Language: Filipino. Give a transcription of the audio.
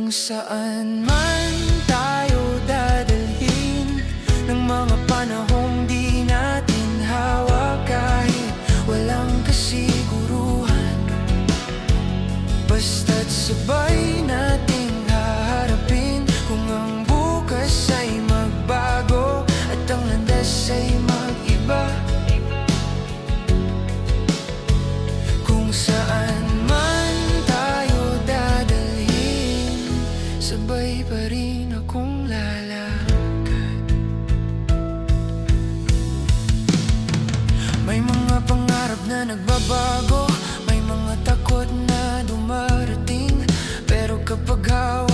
Kung saan man tayo dadalhin ng mga panahong di natin hawak, kahit walang kasiguruhan, basta't sabay nating haharapin. Kung ang bukas ay magbago at ang landas ay mag-iba, kung saan man tayo dadalhin, sabay pa rin akong lalakad. May mga pangarap na nagbabago, may mga takot na dumarating, pero kapag hawak